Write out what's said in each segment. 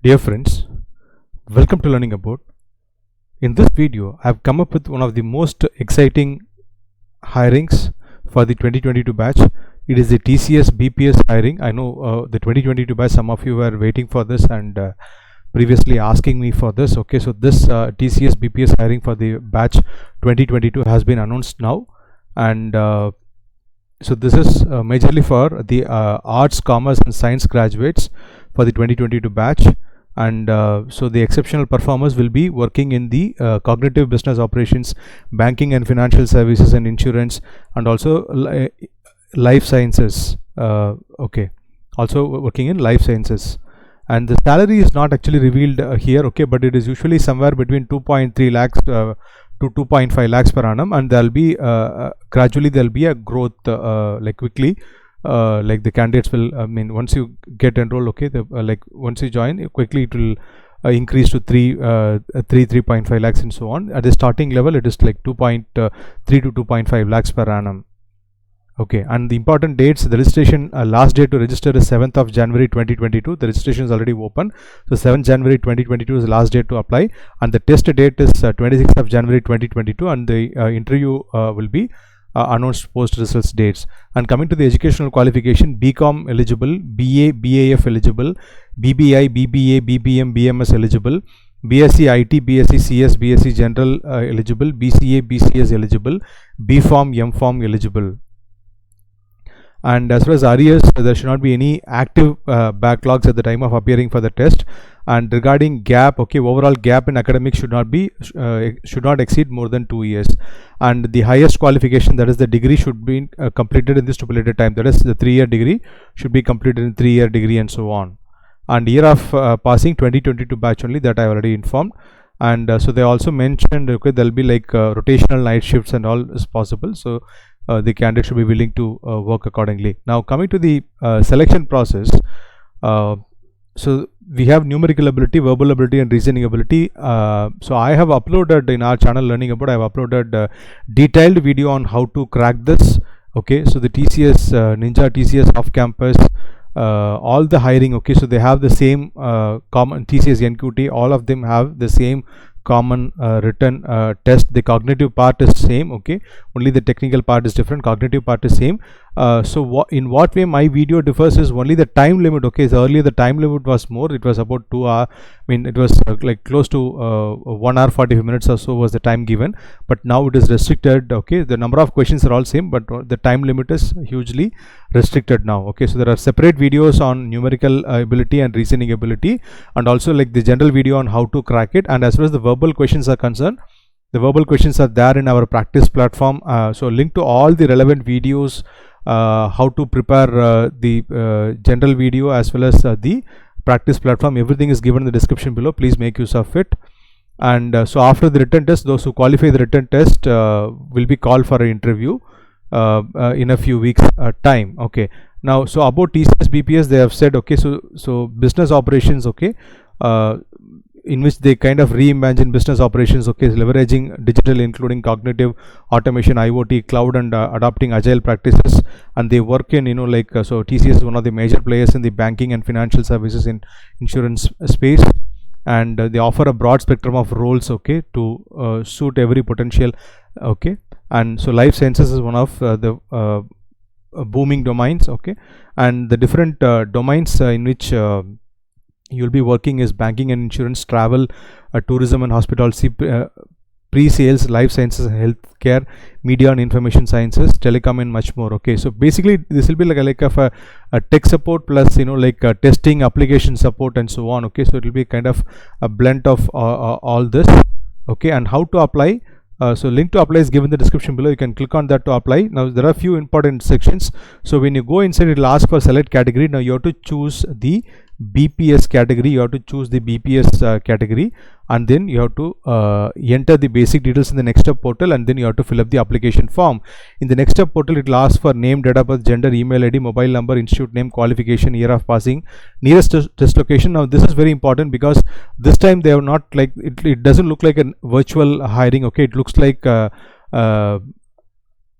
Dear friends, welcome to Learning About. In this video, I have come up with one of the most exciting hirings for the 2022 batch. It is the TCS BPS hiring. I know the 2022 batch, some of you were waiting for this and previously asking me for this. Okay, so this TCS BPS hiring for the batch 2022 has been announced now, and so this is majorly for the arts, commerce and science graduates for the 2022 batch. And so the exceptional performers will be working in the cognitive business operations, banking and financial services and insurance, and also life sciences. Okay, also working in life sciences. And the salary is not actually revealed here, okay, but it is usually somewhere between 2.3 lakhs to 2.5 lakhs per annum, and there'll be gradually there'll be a growth like quickly. Like the candidates will, once you get enrolled, okay, like once you join, quickly it will increase to 3.5 lakhs and so on. At the starting level, it is like 2.3 to 2.5 lakhs per annum. Okay, and the important dates, the registration last date to register is 7th of January 2022. The registration is already open. So 7th January 2022 is the last date to apply, and the test date is 26th of January 2022, and the interview will be announced post results dates. And coming to the educational qualification, BCom eligible, BA, BAF eligible, BBI, BBA, BBM, BMS eligible, BSc IT, BSc CS, BSc General eligible, BCA, BCS eligible, BPharm, MPharm eligible. And as far as arrears, there should not be any active backlogs at the time of appearing for the test. And regarding gap, okay, overall gap in academics should not exceed more than 2 years. And the highest qualification, that is the degree, should be completed in the stipulated time. That is the 3-year degree should be completed in 3-year degree and so on. And year of passing 2022 batch only, that I already informed. And so they also mentioned, okay, there'll be like rotational night shifts and all is possible. So the candidate should be willing to work accordingly. Now coming to the selection process, so we have numerical ability, verbal ability and reasoning ability. So I have uploaded in our channel Learning About, I have uploaded detailed video on how to crack this. Okay, so the TCS Ninja, TCS off campus, all the hiring, okay, so they have the same common TCS NQT, all of them have the same common written test. The cognitive part is same, okay, only the technical part is different. Cognitive part is same. So in what way my video differs is only the time limit, okay. So earlier the time limit was more, it was about 2 hours, it was like close to 1 hour 45 minutes or so was the time given, but now it is restricted, okay. The number of questions are all same, but the time limit is hugely restricted now, okay. So there are separate videos on numerical ability and reasoning ability, and also like the general video on how to crack it. And as far as the verbal questions are concerned, the verbal questions are there in our practice platform. So link to all the relevant videos, how to prepare the general video as well as the practice platform, everything is given in the description below. Please make use of it. And so after the written test, those who qualify the written test will be called for an interview in a few weeks time, okay. Now so about TCS BPS, they have said, okay, so business operations, okay, in which they kind of reimagine business operations, okay, leveraging digital including cognitive automation, IoT, cloud, and adopting agile practices. And they work in, so TCS is one of the major players in the banking and financial services in insurance space, and they offer a broad spectrum of roles, okay, to suit every potential, okay. And so life sciences is one of the booming domains, okay. And the different domains in which you'll be working is banking and insurance, travel, tourism and hospitality, pre-sales, life sciences and healthcare, media and information sciences, telecom, and much more, okay. So basically this will be like a tech support plus testing, application support and so on, okay. So it will be kind of a blend of all this, okay. And how to apply, so link to apply is given in the description below. You can click on that to apply. Now there are a few important sections. So when you go inside, it will ask for select category. Now you have to choose the BPS category, you have to choose the BPS category, and then you have to enter the basic details in the next step portal, and then you have to fill up the application form. In the next step portal, it will ask for name, date of birth, gender, email ID, mobile number, institute name, qualification, year of passing, nearest test location. Now this is very important because this time they have not like it doesn't look like a virtual hiring, okay. It looks like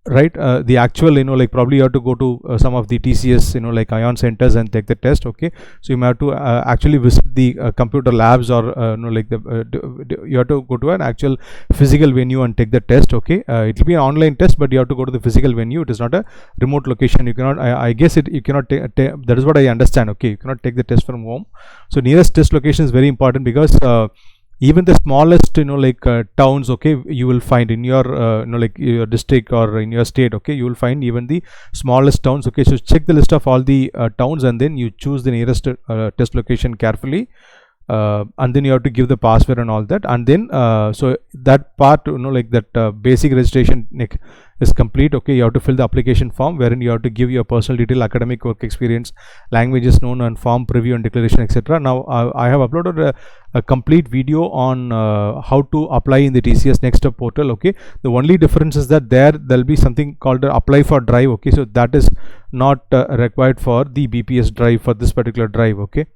right, the actual, like probably you have to go to some of the TCS, like ION centers and take the test. Okay, so you may have to actually visit the computer labs, or like you have to go to an actual physical venue and take the test. Okay, it will be an online test, but you have to go to the physical venue. It is not a remote location. You cannot, I guess you cannot take, that is what I understand. Okay, you cannot take the test from home. So nearest test location is very important, because even the smallest, like towns, okay, you will find in your like your district or in your state. Okay, you will find even the smallest towns. Okay, so check the list of all the towns, and then you choose the nearest test location carefully, and then you have to give the password and all that, and then so that part, like that basic registration is complete. Okay, you have to fill the application form, wherein you have to give your personal detail, academic work experience, languages known, and form preview and declaration, etc. Now I have uploaded a complete video on how to apply in the TCS Next Step portal. Okay, the only difference is that there'll be something called apply for drive. Okay, so that is not required for the BPS drive, for this particular drive. Okay,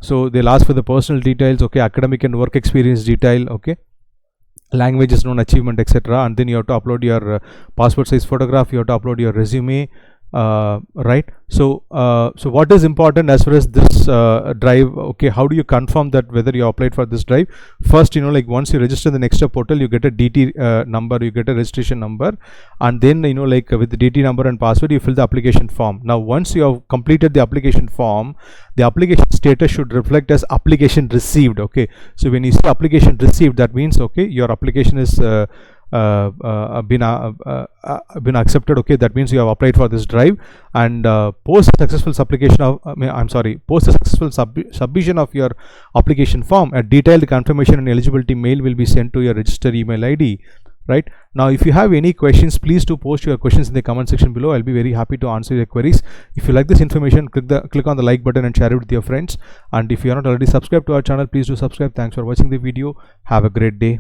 so they'll ask for the personal details. Okay, academic and work experience detail. Okay, languages known, achievement, etc. And then you have to upload your passport size photograph. You have to upload your resume, right? So so what is important as far as this drive? Okay, how do you confirm that whether you applied for this drive? First, like once you register the Next Step portal, you get a DT number, you get a registration number, and then like with the DT number and password, you fill the application form. Now once you have completed the application form, the application status should reflect as application received. Okay, so when you see application received, that means okay, your application is been accepted. Okay, that means you have applied for this drive, and post successful application of post the successful submission of your application form, a detailed confirmation and eligibility mail will be sent to your registered email ID. Right now, if you have any questions, please do post your questions in the comment section below. I'll be very happy to answer your queries. If you like this information, click on the like button and share it with your friends. And if you are not already subscribed to our channel, please do subscribe. Thanks for watching the video. Have a great day.